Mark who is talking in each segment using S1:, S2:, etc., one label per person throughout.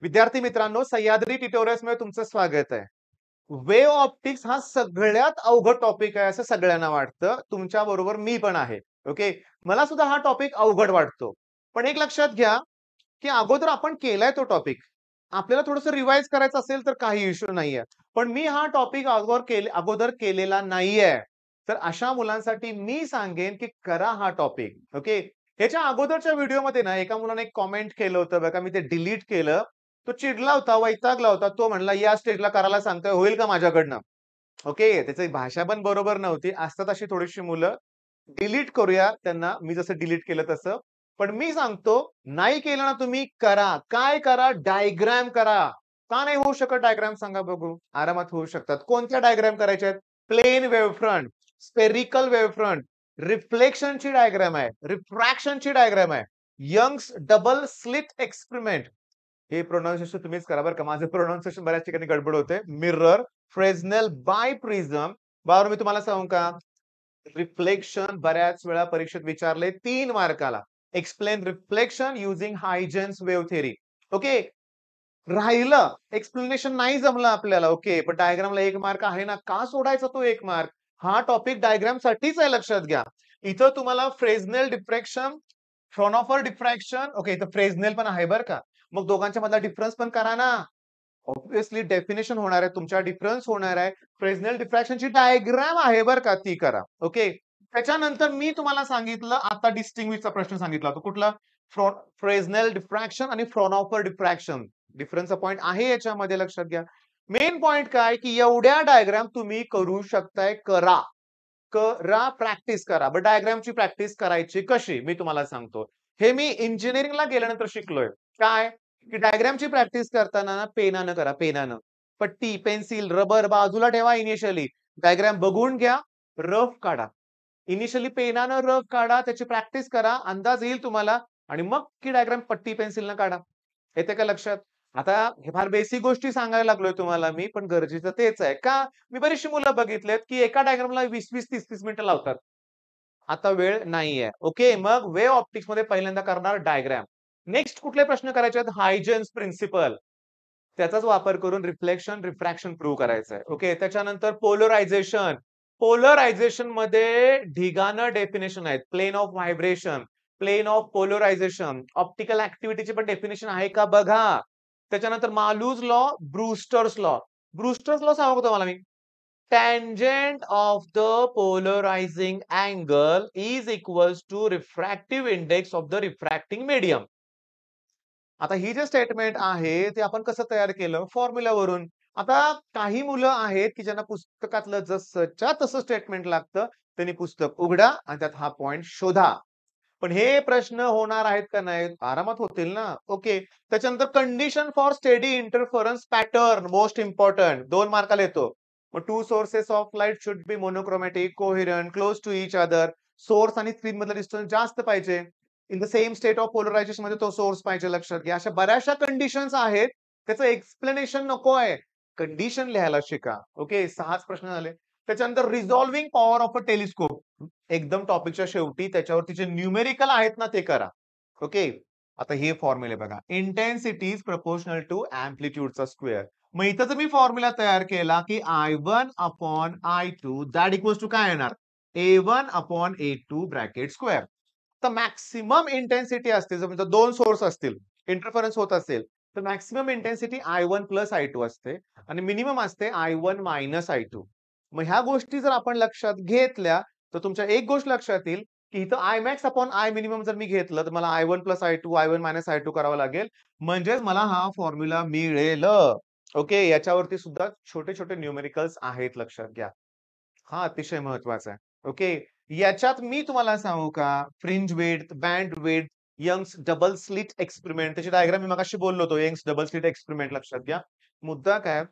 S1: विद्यार्थी मित्रांनो, सह्याद्री ट्युटोरियल्स मध्ये तुमचं स्वागत आहे. वेव्ह ऑप्टिक्स हा सगळ्यात अवघड टॉपिक आहे असं सगळ्यांना वाटतं. तुमच्या बरोबर मी पण आहे. ओके. मला सुद्धा हा टॉपिक अवघड वाटतो. पण एक लक्षात घ्या, की अगोदर आपण केलाय तो टॉपिक. आपल्याला थोडंसं रिवाइज करायचं असेल तर काही इश्यू नाहीये. पण मी हा टॉपिक अगोदर केलेला नाहीये. तर अशा मुलांसाठी मी सांगेन, की करा हा टॉपिक. ओके. ह्याच्या अगोदरच्या व्हिडिओमध्ये ना एका मुलाने एक कमेंट केलं होतं बघा, मी ते डिलीट केलं. तो चिडला होता, वैतागला होता. तो म्हणला, "या स्टेजला करायला सांगतोय, होईल का माझ्याकडनं?" ओके. त्याची भाषा पण बरोबर नव्हती. असतात अशी थोडीशी मुलं. डिलीट करूया त्यांना, मी जसं डिलीट केलं तसं. पण मी सांगतो, नाही केलं ना तुम्ही, करा. काय करा? डायग्राम करा. का नाही होऊ शकत डायग्राम सांगा बघू? आरामात होऊ शकतात. कोणत्या डायग्राम करायच्या आहेत? प्लेन वेव्हफ्रंट, स्फेरिकल वेव्हफ्रंट, रिफ्लेक्शनची डायग्राम आहे, रिफ्रॅक्शनची डायग्राम आहे, यंग्स डबल स्लिट एक्सपेरिमेंट. हे प्रोनाउन्सिएशन तुम्हीच करा बरं का. माझं प्रोनाउन्सिएशन बऱ्याच ठिकाणी गडबड होते. Mirror, Fresnel biprism. बरोबर मी तुम्हाला सांगू का? रिफ्लेक्शन बऱ्याच वेळा परीक्षेत विचारले 3 मार्काला. Explain reflection using Huygens wave theory. Okay. राहिलं एक्सप्लेनेशन नाही जमलं आपल्याला. ओके. पण डायग्रामला 1 मार्क आहे ना. का सोडायचा तो 1 मार्क? हा टॉपिक डायग्रामसाठीच आहे लक्षात घ्या. इथं तुम्हाला Fresnel diffraction, Fraunhofer diffraction okay इथं फ्रेस्नेल पण आहे बरं का. मग दोघांच्या मधला डिफरन्स पण करा ना. ऑब्व्हियसली डेफिनेशन होणार आहे, तुमच्या डिफरन्स होणार आहे. फ्रेस्नेल डिफ्रॅक्शनची डायग्राम आहे बरं का, ती करा. ओके. त्याच्यानंतर मी तुम्हाला सांगितलं आता डिस्टिंग्विशचा प्रश्न सांगितला होता. कुठला? फ्रेस्नेल डिफ्रॅक्शन आणि फ्रॉनॉफर डिफ्रॅक्शन. डिफरन्सचा पॉइंट आहे याच्यामध्ये लक्षात घ्या. मेन पॉइंट काय, की एवढ्या डायग्राम तुम्ही करू शकताय, करा. करा, प्रॅक्टिस करा. बट डायग्रामची प्रॅक्टिस करायची कशी? मी तुम्हाला सांगतो. हे मी इंजिनिअरिंगला गेल्यानंतर शिकलोय. काय? की डायग्रामची प्रॅक्टिस करताना ना पेनानं करा, पेनानं. पट्टी, पेन्सिल, रबर बाजूला ठेवा इनिशियली. डायग्राम बघून घ्या, रफ काढा. इनिशियली पेनानं रफ काढा, त्याची प्रॅक्टिस करा, अंदाज येईल तुम्हाला आणि मग ती डायग्राम पट्टी, पेन्सिलनं काढा. येते का लक्षात? आता हे फार बेसिक गोष्टी सांगायला लागलोय तुम्हाला मी, पण गरजेचं तेच आहे. का? मी बरीचशी मुलं बघितलेत, की एका डायग्रामला 20-20, 30-30 मिनिटं लावतात. आता वेळ नाहीये. ओके. मग वेव्ह ऑप्टिक्समध्ये पहिल्यांदा करणार डायग्राम. नेक्स्ट कुठले प्रश्न करायचे आहेत? हायजेन्स प्रिन्सिपल. त्याचाच वापर करून रिफ्लेक्शन, रिफ्रॅक्शन प्रूव्ह करायचं आहे. ओके. त्याच्यानंतर पोलरायझेशन. पोलरायझेशन मध्ये ढिगानं डेफिनेशन आहेत. Plane of vibration, plane of polarisation, optical ऍक्टिव्हिटीची पण डेफिनेशन आहे का बघा. त्याच्यानंतर Malus law, Brewster's law. Brewster's law सांगू तुम्हाला मी. Tangent of the polarizing angle is equals to refractive index of the refracting medium. आता ही जे स्टेटमेंट आहे ते आपण कसं तयार केलं? फॉर्म्युलावरून. आता काही मुलं आहेत, की ज्यांना पुस्तकातलं जसंच्या तसं स्टेटमेंट लागतं. त्यांनी पुस्तक उघडा आणि त्यात हा पॉइंट शोधा. पण हे प्रश्न होणार आहेत का नाहीत? आरामात होतील ना. ओके. त्याच्यानंतर condition for steady interference pattern most important 2 मार्काला येतो. मग 2 sources of light should be monochromatic, coherent, close to each other. Source आणि स्क्रीन मधला डिस्टन्स जास्त पाहिजे. In the same state of polarization मध्ये तो सोर्स पाहिजे लक्षात घ्या. अशा बऱ्याचशा कंडिशन्स आहेत. त्याचं एक्सप्लेनेशन नको आहे. कंडिशन लिहायला शिका. ओके. 6च प्रश्न झाले. त्याच्यानंतर रिझॉल्विंग पॉवर ऑफ अ टेलिस्कोप. एकदम टॉपिकच्या शेवटी त्याच्यावरती जे न्यूमेरिकल आहेत ना ते करा. ओके. आता हे फॉर्म्युले बघा. इंटेन्सिटी इज प्रपोर्शनल टू एम्प्लिट्यूडचा स्क्वेअर. मग इथं जर मी फॉर्म्युला तयार केला, की I1 upon I2 that equals to काय येणार? A1 upon A2 bracket square. तर मॅक्सिमम इंटेन्सिटी असते, जर म्हणजे 2 सोर्स असतील, इंटरफरन्स होत असेल, तर maximum intensity I1 plus I2 असते आणि मिनिमम असते I1 मायनस I2. मग ह्या गोष्टी जर आपण लक्षात घेतल्या, तर तुमच्या एक गोष्ट लक्षात येईल, की इथं I max upon I minimum जर मी घेतलं, तर मला I1 plus I2, I1 minus I2 करावं लागेल. म्हणजेच मला हा फॉर्म्युला मिळेल. ओके. याच्यावरती सुद्धा छोटे-छोटे न्यूमेरिकल्स आहेत लक्षात घ्या. हा अतिशय महत्वाचा आहे. ओके. याच्यात मी तुम्हाला सांगू का fringe width, band width, Young's double slit experiment त्याची डायग्राम मी मगाशी बोललो होतो. यंग्स डबल स्लिट एक्सपेरिमेंट लक्षात घ्या. मुद्दा काय?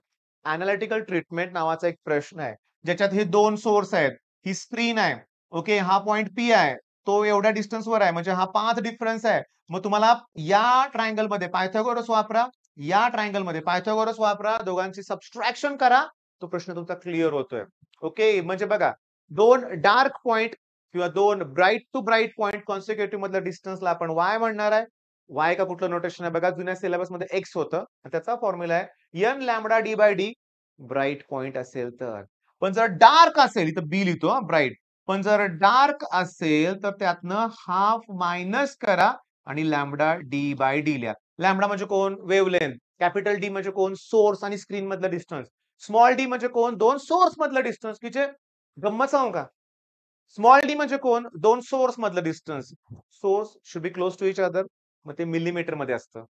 S1: एनालिटिकल ट्रीटमेंट नावाचा एक प्रश्न आहे. ज्याच्यात हे 2 सोर्स आहेत. ही स्क्रीन आहे. ओके. हा पॉइंट पी आहे. तो एवढ्या डिस्टन्सवर आहे. म्हणजे हा 5 डिफरन्स आहे. मग तुम्हाला या ट्रायंगलमध्ये पायथागोरस वापरा. या ट्रायंगलमध्ये पायथागोरस वापरा. दोघांची सबट्रॅक्शन करा. तो प्रश्न तुमचा क्लिअर होतोय. ओके. म्हणजे बघा 2 डार्क पॉइंट किंवा 2 bright to bright point consecutive मधल्या डिस्टन्सला आपण y म्हणणार आहे वाय का कुठलं नोटेशन आहे बघा, जुन्या सिलेबस मध्ये एक्स होतं. त्याचा फॉर्म्युला आहे N lambda D by D, bright point असेल तर. पण जर डार्क असेल, इथं बी लिहितो ब्राईट, पण जर डार्क असेल तर त्यातनं हाफ मायनस करा आणि लॅम्बडा डी बाय डी लिहा. लॅम्बडा म्हणजे कोण? वेव्हलेंथ. कॅपिटल डी म्हणजे कोण? सोर्स आणि स्क्रीन मधलं डिस्टन्स. स्मॉल डी म्हणजे कोण? दोन सोर्स मधलं डिस्टन्स. की जे गंमत सांगू का? स्मॉल डी म्हणजे कोण? दोन सोर्स मधलं distance. Source should be close to each other, मग ते मिलीमीटर मध्ये असतं.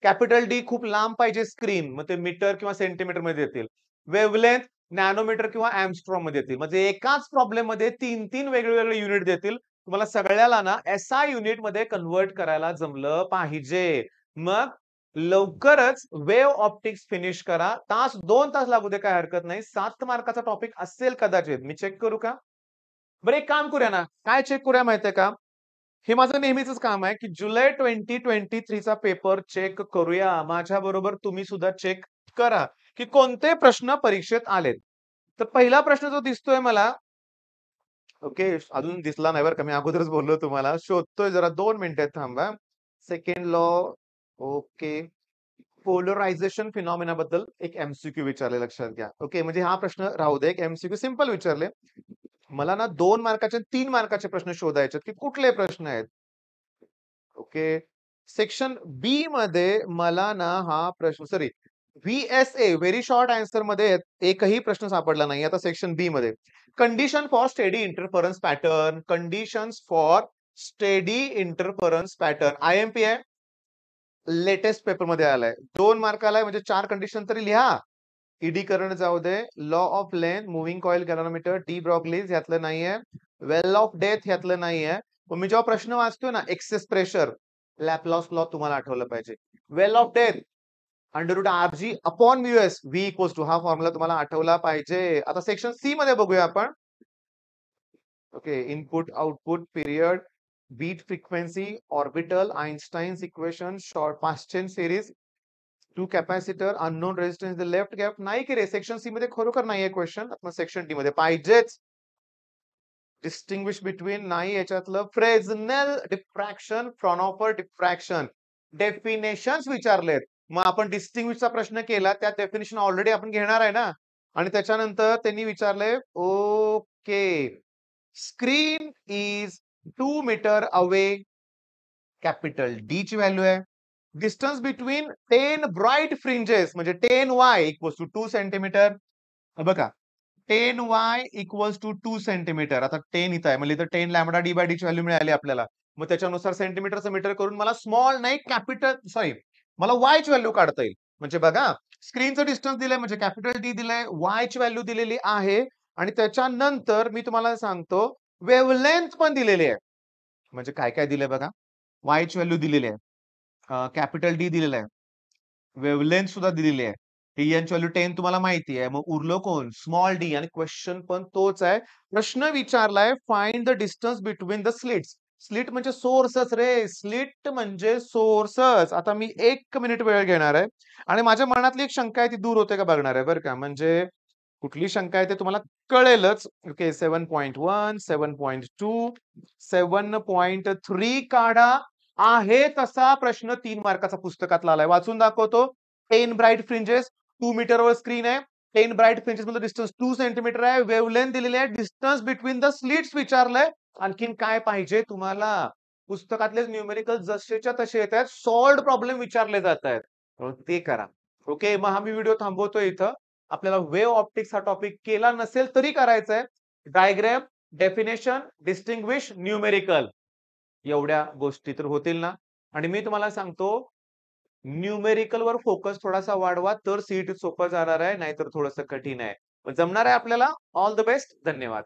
S1: कॅपिटल डी खूप लांब पाहिजे स्क्रीन, मग ते मीटर किंवा सेंटीमीटर मध्ये येतील. वेव्हलेंथ नॅनोमीटर किंवा अँगस्ट्रॉम मध्ये येतील. म्हणजे एकाच प्रॉब्लेम मध्ये तीन तीन वेगवेगळे युनिट देतील. तुम्हाला सगळ्याला ना एसआय युनिट मध्ये कन्वर्ट करायला जमलं पाहिजे. मग लवकरच वेव्ह ऑप्टिक्स फिनिश करा. तास 2 तास लागू दे, काय हरकत नाही. 7 मार्काचा टॉपिक असेल कदाचित, मी चेक करू का? बरं एक काम करूया ना, काय चेक करूया माहितीये का? हे माझं नेहमीच काम आहे की जुलै 2023 चा पेपर चेक करूया. माझ्या बरोबर तुम्ही सुद्धा चेक करा की कोणते प्रश्न परीक्षेत आलेत. तर पहिला प्रश्न जो दिसतोय मला, ओके, अजून दिसला नाही बरं का, मी अगोदरच बोललो तुम्हाला. शोधतोय, जरा 2 मिनिटं थांबा. Second law, okay. Polarization phenomena बद्दल एक एमसीक्यू विचारले, लक्षात घ्या. ओके, म्हणजे हा प्रश्न राहू दे, एक एमसीक्यू सिंपल विचारले. मला ना 2 मार्काचे 3 मार्काचे प्रश्न शोधायचे की कुठले प्रश्न आहेत. ओके, सेक्शन बी मध्ये मला ना हा प्रश्न, सॉरी, व्हीएसए व्हेरी शॉर्ट आन्सर मध्ये एकही प्रश्न सापडला नाही. आता सेक्शन बी मध्ये condition for steady interference pattern, conditions for steady interference pattern, IMP आहे. लेटेस्ट पेपर मध्ये आलाय. 2 मार्काला म्हणजे 4 कंडिशन तरी लिहा. ईडी करंट जाऊ दे, law of length, moving coil galvanometer, de Broglie's ह्यातलं नाहीये, वेल ऑफ डेथ ह्यातलं नाहीये. पण मी जेव्हा प्रश्न वाचतोय ना, एक्सेस प्रेशर, लॅपलॉस लॉ तुम्हाला आठवलं पाहिजे. Well of death under root R G upon mu S, V equals to, हा फॉर्म्युला तुम्हाला आठवला पाहिजे. आता सेक्शन सी मध्ये बघूया आपण. Okay, input output period, beat frequency, orbital, Einstein's equation, short Paschen series, two capacitor, unknown resistance, the left gap. नाही की रे, सेक्शन सी मध्ये खरोखर नाहीये क्वेश्चन. आपण सेक्शन डी मध्ये पाहिजेच. डिस्टिंग्विश बिटवीन नाही याच्यातलं. फ्रेझनेल डिफ्रॅक्शन, फ्रॉनॉफर डिफ्रॅक्शन, डेफिनेशन्स विचारलेत. मग आपण डिस्टिंग्विशचा प्रश्न केला, त्या डेफिनेशन ऑलरेडी आपण घेणार आहे ना. आणि त्याच्यानंतर त्यांनी विचारले, okay, screen is 2 metre away, capital D ची व्हॅल्यू आहे. डिस्टन्स बिटवीन 10 ब्राईट फ्रिंजेस म्हणजे 10y इक्वल्स टू 2 सेंटीमीटर. बघा, 10y इक्वल्स टू 2 सेंटीमीटर. आता 10 इथं आहे, म्हणजे इथं 10 लॅम्बडा डी बाय डी ची व्हॅल्यू मिळाली आपल्याला. मग त्याच्यानुसार सेंटीमीटरचं मीटर करून मला स्मॉल नाही कॅपिटल, सॉरी, मला y ची व्हॅल्यू काढता येईल. म्हणजे बघा, स्क्रीनचं डिस्टन्स दिलंय म्हणजे कॅपिटल डी दिलंय, y ची व्हॅल्यू दिलेली आहे. आणि त्याच्यानंतर मी तुम्हाला सांगतो, वेव्हलेंथ पण दिलेली आहे. म्हणजे काय काय दिलंय बघा, y ची व्हॅल्यू दिलेली आहे, कॅपिटल डी दिलेला आहे, वेव्हलेंथ सुद्धा दिलेली आहे. टी व्हॅल्यू 10 तुम्हाला माहिती आहे. मग उरलो कोण? Small D. आणि क्वेश्चन पण तोच आहे. प्रश्न विचारलाय, find the distance between the slits. Slit म्हणजे सोर्सच रे, स्लिट म्हणजे सोर्सच. आता मी 1 मिनिट वेळ घेणार आहे आणि माझ्या मनातली एक शंका आहे, ती दूर होते का बघणार आहे बरं का. म्हणजे कुठली शंका आहे ते तुम्हाला कळेलच. ओके, 7.1, 7.2, 7.3 काढा. आहे तसा प्रश्न 3 मार्काचा पुस्तकातला आलाय, वाचून दाखवतो. 10 ब्राईट फ्रिंजेस, 2 मीटरवर स्क्रीन आहे. 10 ब्राईट फ्रिंजेस मध्ये डिस्टन्स 2 सेंटीमीटर आहे. वेव्हलेंथ दिलेली आहे. डिस्टन्स बिटवीन द स्लिट्स विचारलंय. आणखीन काय पाहिजे तुम्हाला? पुस्तकातले न्यूमेरिकल जसेच्या तसे येत आहेत. सॉल्व्ड प्रॉब्लेम विचारले जात आहेत, ते करा. ओके, मग हा मी व्हिडिओ थांबवतो इथं. आपल्याला वेव्ह ऑप्टिक्स हा टॉपिक केला नसेल तरी करायचा आहे. डायग्राम, डेफिनेशन, डिस्टिंग्विश, न्यूमेरिकल, एवढ्या गोष्टी तर होतील ना. आणि मी तुम्हाला सांगतो, न्यूमेरिकल वर फोकस थोडासा वाढवा, तर सीईटी सोपं जाणार आहे, नाहीतर थोडंसं कठीण आहे. जमणार आहे आपल्याला. All the best. धन्यवाद.